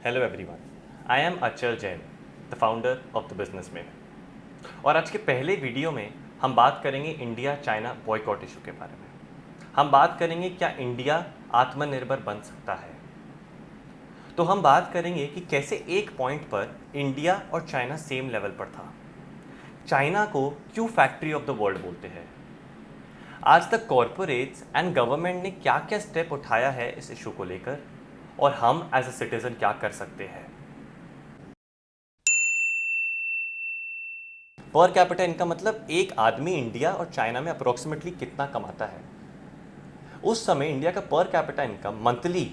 Hello everyone, I am अचल Jain, the founder of the businessman. और आज के पहले वीडियो में हम बात करेंगे इंडिया चाइना बॉयकॉट इशू के बारे में। हम बात करेंगे क्या इंडिया आत्मनिर्भर बन सकता है। तो हम बात करेंगे कि कैसे एक पॉइंट पर इंडिया और चाइना सेम लेवल पर था। चाइना को क्यों फैक्ट्री ऑफ द वर्ल्ड बोलते हैं। आज तक कॉरपोरेट्स एंड गवर्नमेंट ने क्या क्या स्टेप उठाया है इस इशू को लेकर, और हम एज अ सिटीजन क्या कर सकते हैं। पर कैपिटा इनकम मतलब एक आदमी इंडिया और चाइना में अप्रोक्सीमेटली कितना कमाता है। उस समय इंडिया का पर कैपिटा इनकम मंथली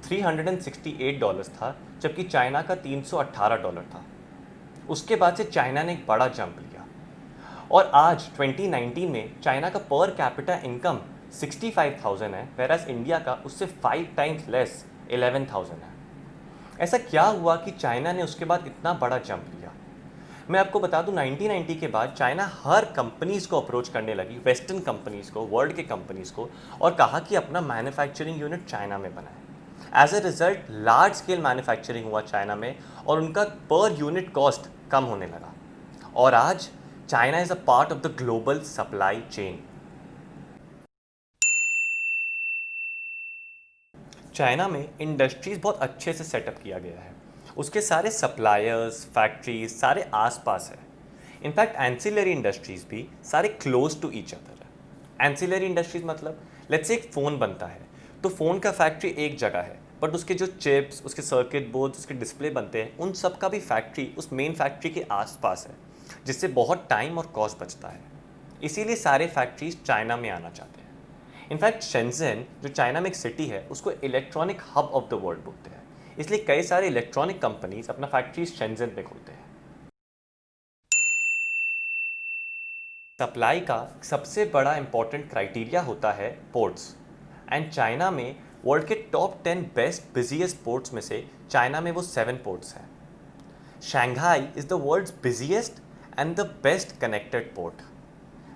$368 था, जबकि चाइना का $318 था। उसके बाद से चाइना ने एक बड़ा जंप लिया और आज 2019 में चाइना का पर कैपिटा इनकम 65,000 है, वेरास इंडिया का उससे 5 टाइम्स लेस 11,000 है। ऐसा क्या हुआ कि चाइना ने उसके बाद इतना बड़ा जंप लिया। मैं आपको बता दूं, 1990 के बाद चाइना हर कंपनीज को अप्रोच करने लगी, वेस्टर्न कंपनीज को, वर्ल्ड के कंपनीज को, और कहा कि अपना मैन्युफैक्चरिंग यूनिट चाइना में बनाए। As a result large scale manufacturing हुआ चाइना में और उनका पर यूनिट कॉस्ट कम होने लगा। और आज China is a part of the global supply chain. China में इंडस्ट्रीज बहुत अच्छे से सेटअप किया गया है। उसके सारे सप्लायर्स, फैक्ट्रीज सारे आसपास है। इनफैक्ट एंसिलरी इंडस्ट्रीज भी सारे क्लोज टू ईच अदर है। एंसिलरी इंडस्ट्रीज मतलब लेट्स से एक फ़ोन बनता है तो फ़ोन का फैक्ट्री एक जगह है, बट उसके जो चिप्स, उसके सर्किट बोर्ड्स, उसके डिस्प्ले बनते हैं, उन सब का भी फैक्ट्री उस मेन फैक्ट्री के आसपास है, जिससे बहुत टाइम और कॉस्ट बचता है। इसीलिए सारे फैक्ट्रीज चाइना में आना चाहते हैं। इनफैक्ट शेंजन जो चाइना में एक सिटी है, उसको electronic hub of the world बोलते हैं। इसलिए कई सारे इलेक्ट्रॉनिक कंपनीज अपना फैक्ट्रीज शेंजन में खोलते हैं। सप्लाई का सबसे बड़ा इंपॉर्टेंट क्राइटेरिया होता है पोर्ट्स। एंड चाइना में वर्ल्ड के टॉप 10 बेस्ट बिजिएस्ट पोर्ट्स में से चाइना में वो 7 पोर्ट्स हैं। Shanghai is the world's busiest and the best connected port.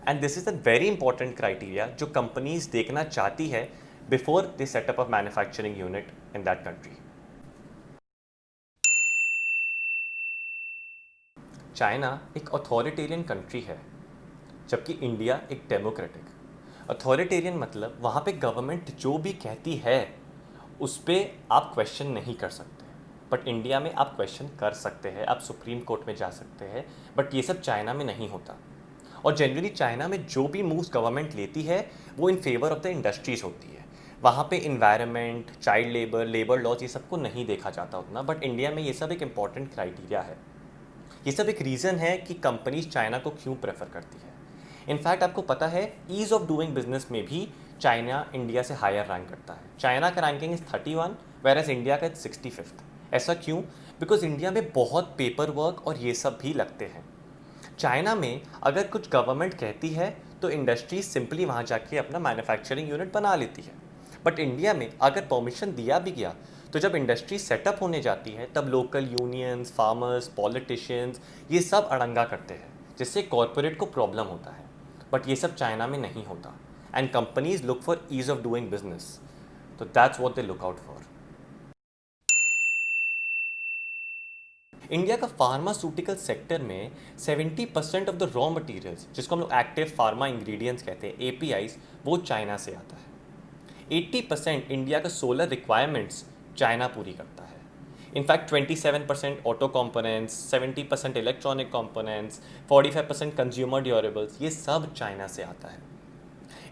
And this is a very important criteria जो कंपनीज देखना चाहती है before they set up a manufacturing unit in that country. China एक अथॉरिटेरियन कंट्री है, जबकि India एक democratic. Authoritarian मतलब वहाँ पे गवर्नमेंट जो भी कहती है उस पर आप क्वेश्चन नहीं कर सकते, बट इंडिया में आप क्वेश्चन कर सकते हैं, आप सुप्रीम कोर्ट में जा सकते हैं। बट ये सब चाइना में नहीं होता। और जनरली चाइना में जो भी मूव्स गवर्नमेंट लेती है वो in favour of the industries होती है। वहाँ पे environment, child labour, labour laws ये सबको नहीं देखा जाता उतना, बट इंडिया में ये सब एक इम्पॉर्टेंट क्राइटेरिया है। ये सब एक रीज़न है कि कंपनीज चाइना को क्यों प्रेफर करती है। इनफैक्ट आपको पता है ईज़ ऑफ डूइंग बिजनेस में भी चाइना इंडिया से हायर रैंक करता है। चाइना का रैंकिंग इज़ 31, वेरएज इंडिया का 65th। ऐसा क्यों? बिकॉज इंडिया में बहुत पेपर वर्क और ये सब भी लगते हैं। चाइना में अगर कुछ गवर्नमेंट कहती है तो इंडस्ट्री सिंपली वहाँ जाके अपना मैन्युफैक्चरिंग यूनिट बना लेती है। बट इंडिया में अगर परमिशन दिया भी गया तो जब इंडस्ट्री सेटअप होने जाती है तब लोकल यूनियंस, फार्मर्स, पॉलिटिशियंस ये सब अड़ंगा करते हैं, जिससे कॉरपोरेट को प्रॉब्लम होता है। बट ये सब चाइना में नहीं होता। And companies look for ease of doing business, तो that's what they look out for. India का फार्मास्यूटिकल सेक्टर में 70% ऑफ द रॉ मटेरियल्स, जिसको हम लोग एक्टिव फार्मा इंग्रेडिएंट्स कहते हैं, एपीआईज, वो चाइना से आता है। 80% इंडिया का सोलर रिक्वायरमेंट्स चाइना पूरी करता है। In fact 27% auto components, 70% electronic components, 45% consumer durables, ये सब चाइना से आता है।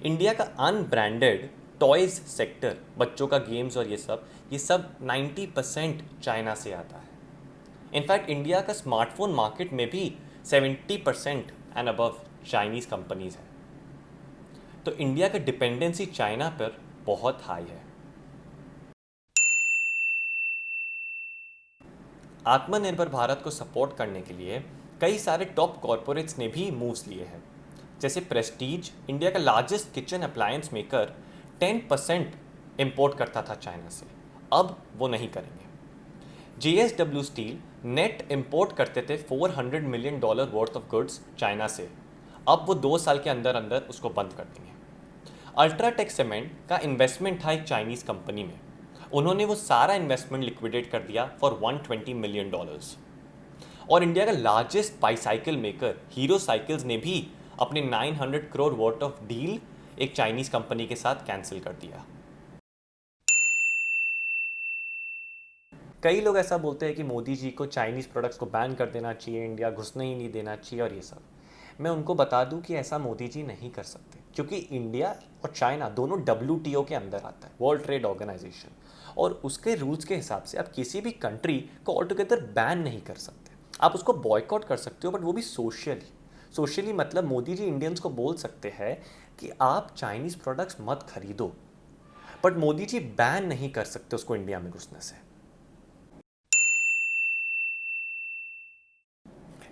इंडिया का अनब्रांडेड टॉयज़ सेक्टर, बच्चों का गेम्स और ये सब 90% चाइना से आता है। इनफैक्ट इंडिया का स्मार्टफोन मार्केट में भी 70% एंड अबव चाइनीज़ कंपनीज हैं। तो इंडिया का डिपेंडेंसी चाइना पर बहुत हाई है। आत्मनिर्भर भारत को सपोर्ट करने के लिए कई सारे टॉप कॉरपोरेट्स ने भी मूव्स लिए हैं। जैसे प्रेस्टीज, इंडिया का largest kitchen appliance maker, 10% import करता था चाइना से, अब वो नहीं करेंगे। JSW स्टील नेट इंपोर्ट करते थे $400 million worth of goods China से, अब वो 2 साल के अंदर अंदर उसको बंद कर देंगे। अल्ट्राटेक सीमेंट का इन्वेस्टमेंट था एक चाइनीज़ कंपनी में, उन्होंने वो सारा इन्वेस्टमेंट लिक्विडेट कर दिया फॉर $120 मिलियन। और इंडिया का largest bicycle maker hero cycles ने भी अपने 900 करोड़ वर्थ ऑफ डील एक चाइनीज कंपनी के साथ कैंसिल कर दिया। कई लोग ऐसा बोलते हैं कि मोदी जी को चाइनीज़ प्रोडक्ट्स को बैन कर देना चाहिए, इंडिया घुसने ही नहीं देना चाहिए और ये सब। मैं उनको बता दूं कि ऐसा मोदी जी नहीं कर सकते, क्योंकि इंडिया और चाइना दोनों WTO के अंदर आता है, वर्ल्ड ट्रेड ऑर्गेनाइजेशन, और उसके रूल्स के हिसाब से आप किसी भी कंट्री को ऑल टुगेदर बैन नहीं कर सकते। आप उसको बॉयकॉट कर सकते हो, बट वो भी सोशली मतलब मोदी जी इंडियंस को बोल सकते हैं कि आप चाइनीज़ प्रोडक्ट्स मत खरीदो, बट मोदी जी बैन नहीं कर सकते उसको इंडिया में घुसने से।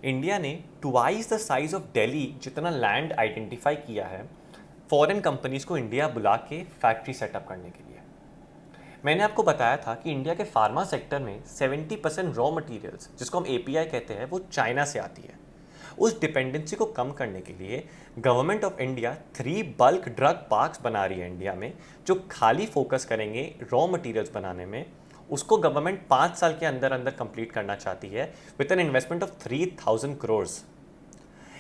इंडिया ने twice the size of Delhi जितना लैंड आइडेंटिफाई किया है फॉरेन कंपनीज को इंडिया बुला के फैक्ट्री सेटअप करने के लिए। मैंने आपको बताया था कि इंडिया के फार्मा सेक्टर में 70% रॉ मटेरियल्स, जिसको हम API कहते हैं, वो चाइना से आती है। उस डिपेंडेंसी को कम करने के लिए government of India 3 bulk drug parks बना रही है इंडिया में, जो खाली फोकस करेंगे रॉ मटेरियल्स बनाने में। उसको गवर्नमेंट 5 साल के अंदर अंदर कंप्लीट करना चाहती है with an investment of 3000 crore.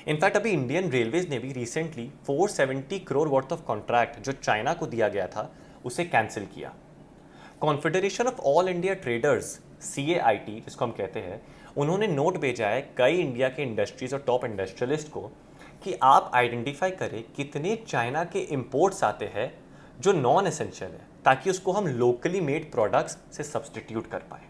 In fact अभी इंडियन रेलवेज ने भी recently 470 crore worth of contract जो चाइना को दिया गया था उसे कैंसिल किया। Confederation of all India traders, CAIT जिसको हम कहते हैं, उन्होंने नोट भेजा है कई इंडिया के इंडस्ट्रीज और टॉप इंडस्ट्रियलिस्ट को कि आप आइडेंटिफाई करें कितने चाइना के इंपोर्ट्स आते हैं जो नॉन एसेंशियल है, ताकि उसको हम लोकली मेड प्रोडक्ट्स से सब्सटीट्यूट कर पाए।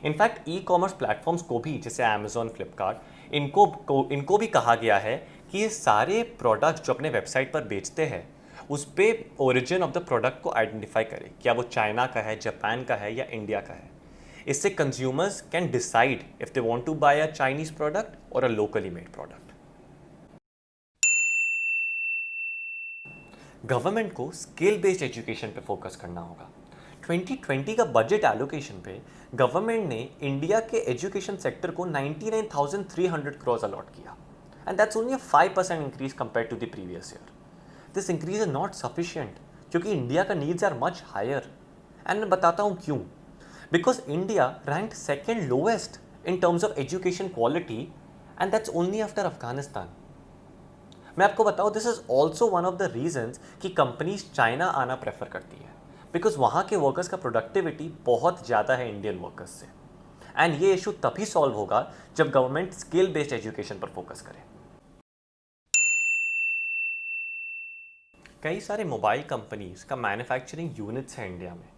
इनफैक्ट ई-कॉमर्स प्लेटफॉर्म्स को भी, जैसे अमेजोन, फ्लिपकार्ट, इनको भी कहा गया है कि ये सारे प्रोडक्ट्स जो अपने वेबसाइट पर बेचते हैं उस पर ओरिजिन ऑफ द प्रोडक्ट को आइडेंटिफाई करें, क्या वो चाइना का है, जापान का है या इंडिया का है। इससे consumers can decide if they want to buy a Chinese product और a locally made product. Government को स्किल बेस्ड एजुकेशन पे फोकस करना होगा। 2020 का बजट एलोकेशन पे गवर्नमेंट ने इंडिया के एजुकेशन सेक्टर को 99,300 करोड़ अलॉट किया, and that's only a 5% increase compare to the previous year. This increase is not sufficient, क्योंकि इंडिया का needs are much higher. And मैं बताता हूँ क्यों। Because India rank second lowest in terms of education quality, and that's only after Afghanistan. मैं आपको बताऊँ, this is also one of the reasons कि कंपनीज चाइना आना प्रेफर करती है, बिकॉज वहाँ के वर्कर्स का प्रोडक्टिविटी बहुत ज़्यादा है इंडियन वर्कर्स से। एंड ये इशू तभी सॉल्व होगा जब गवर्नमेंट स्किल बेस्ड एजुकेशन पर फोकस करे। कई सारे मोबाइल कंपनीज का मैन्युफैक्चरिंग यूनिट्स हैं इंडिया में,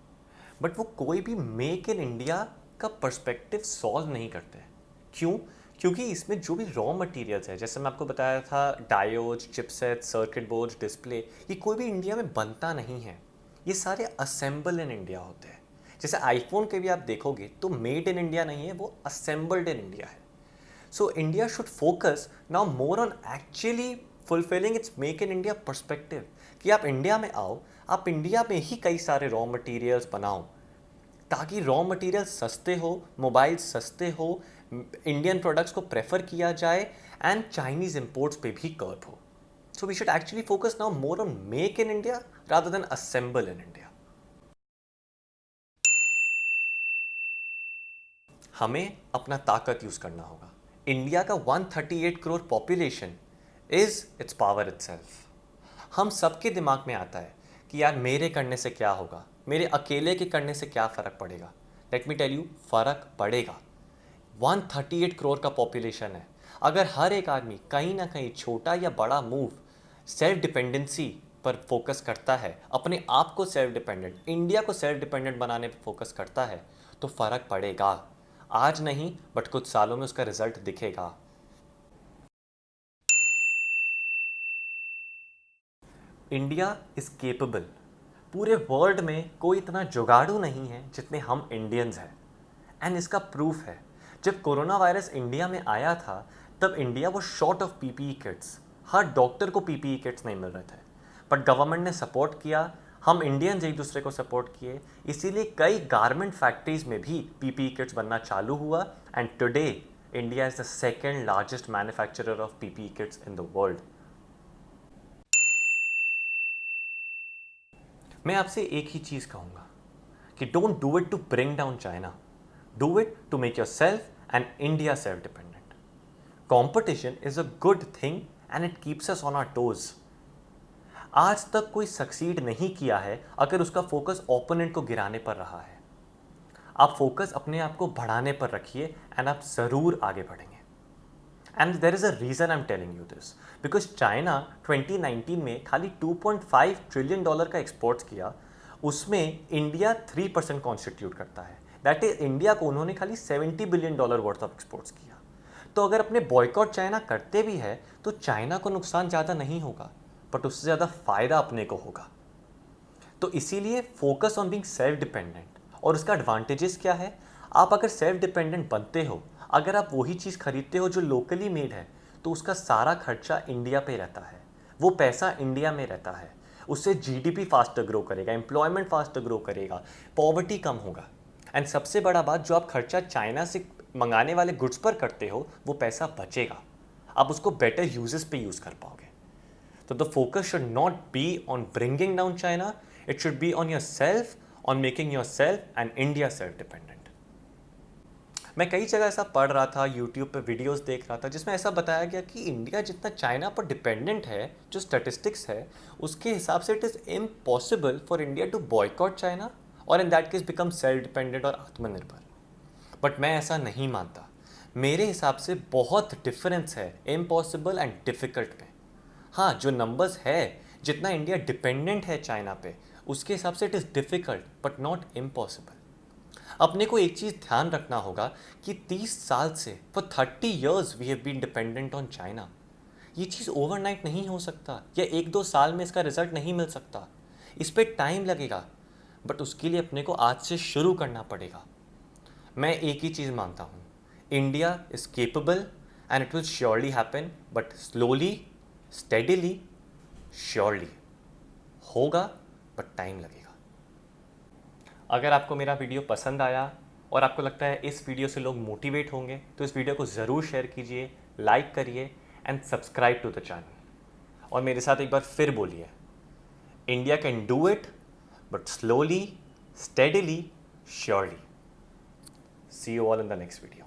बट वो कोई भी मेक इन इंडिया का पर्सपेक्टिव सॉल्व नहीं करते। क्यों? क्योंकि इसमें जो भी रॉ मटेरियल्स है, जैसे मैं आपको बताया था, diodes, chipset, circuit boards, display, ये कोई भी इंडिया में बनता नहीं है। ये सारे असेंबल इन इंडिया होते हैं। जैसे आईफोन के भी आप देखोगे तो मेड इन इंडिया नहीं है, वो असेंबल्ड इन इंडिया है। So India should focus now more on actually fulfilling its make in India perspective, कि आप इंडिया में आओ, आप इंडिया में ही कई सारे रॉ मटेरियल्स बनाओ, ताकि रॉ मटेरियल्स सस्ते हो, मोबाइल सस्ते हो, इंडियन प्रोडक्ट्स को प्रेफर किया जाए, एंड चाइनीज इंपोर्ट्स पे भी कर्ब हो। So we should actually focus now more on make in India rather than assemble in India. हमें अपना ताकत यूज करना होगा। इंडिया का 138 crore population is its power itself. हम सबके दिमाग में आता है कि यार मेरे करने से क्या होगा, मेरे अकेले के करने से क्या फ़र्क पड़ेगा। लेट मी टेल यू, फ़र्क पड़ेगा। 138 करोड़ का पॉपुलेशन है। अगर हर एक आदमी कहीं ना कहीं छोटा या बड़ा मूव सेल्फ डिपेंडेंसी पर फोकस करता है, अपने आप को सेल्फ डिपेंडेंट, इंडिया को सेल्फ डिपेंडेंट बनाने पर फोकस करता है, तो फ़र्क पड़ेगा। आज नहीं, बट कुछ सालों में उसका रिजल्ट दिखेगा। India is capable. पूरे वर्ल्ड में कोई इतना जुगाड़ू नहीं है जितने हम इंडियंस हैं, एंड इसका प्रूफ है। जब कोरोना वायरस इंडिया में आया था तब इंडिया वो शॉर्ट ऑफ PPE किट्स, हर डॉक्टर को PPE किट्स नहीं मिल रहे थे, बट गवर्नमेंट ने सपोर्ट किया, हम इंडियंस एक दूसरे को सपोर्ट किए, इसीलिए कई गारमेंट फैक्ट्रीज में भी PPE किट्स बनना चालू हुआ, and today India is the second largest manufacturer of PPE kits in the world. मैं आपसे एक ही चीज़ कहूँगा कि don't do it to bring down China, do it to make yourself and India self dependent. Competition is a good thing and it keeps us on our toes. आज तक कोई सक्सीड नहीं किया है अगर उसका फोकस ओपोनेंट को गिराने पर रहा है। आप फोकस अपने आप को बढ़ाने पर रखिए एंड आप ज़रूर आगे बढ़ेंगे। And there is a reason I am telling you this, because China 2019 में खाली $2.5 ट्रिलियन का एक्सपोर्ट्स किया, उसमें इंडिया 3% कॉन्स्टिट्यूट करता है। दैट इज इंडिया को उन्होंने खाली $70 बिलियन वर्थ ऑफ एक्सपोर्ट्स किया। तो अगर अपने बॉयकॉट चाइना करते भी है तो चाइना को नुकसान ज़्यादा नहीं होगा, बट उससे ज़्यादा फ़ायदा अपने को होगा। तो इसीलिए focus on being self dependent. और उसका एडवांटेजेस क्या है? आप अगर सेल्फ डिपेंडेंट बनते हो, अगर आप वही चीज़ खरीदते हो जो लोकली मेड है, तो उसका सारा खर्चा इंडिया पे रहता है, वो पैसा इंडिया में रहता है, उससे जीडीपी फास्टर ग्रो करेगा, एम्प्लॉयमेंट फास्टर ग्रो करेगा, पॉवर्टी कम होगा। एंड सबसे बड़ा बात, जो आप खर्चा चाइना से मंगाने वाले गुड्स पर करते हो वो पैसा बचेगा, आप उसको बेटर यूजेस पे यूज़ कर पाओगे। तो the focus should not be on bringing down China, it should be on your self, on making your self and India self dependent. मैं कई जगह ऐसा पढ़ रहा था, यूट्यूब पे वीडियोस देख रहा था, जिसमें ऐसा बताया गया कि इंडिया जितना चाइना पर डिपेंडेंट है, जो स्टैटिस्टिक्स है उसके हिसाब से it is impossible for India to boycott China और in that case become self dependent और आत्मनिर्भर। बट मैं ऐसा नहीं मानता। मेरे हिसाब से बहुत डिफरेंस है इम्पॉसिबल एंड डिफ़िकल्ट में। हाँ, जो नंबर्स है, जितना इंडिया डिपेंडेंट है चाइना पे, उसके हिसाब से it is difficult but not impossible. अपने को एक चीज़ ध्यान रखना होगा कि 30 साल से for 30 years we have been dependent on China. ये चीज़ ओवरनाइट नहीं हो सकता, या 1-2 साल में इसका रिजल्ट नहीं मिल सकता। इस पर टाइम लगेगा, बट उसके लिए अपने को आज से शुरू करना पड़ेगा। मैं एक ही चीज़ मानता हूँ, India is capable and it will surely happen, but slowly, steadily, surely होगा, बट टाइम लगेगा। अगर आपको मेरा वीडियो पसंद आया और आपको लगता है इस वीडियो से लोग मोटिवेट होंगे, तो इस वीडियो को ज़रूर शेयर कीजिए, लाइक करिए and subscribe to the channel. और मेरे साथ एक बार फिर बोलिए, India can do it, but slowly, steadily, surely. See you all in the next video.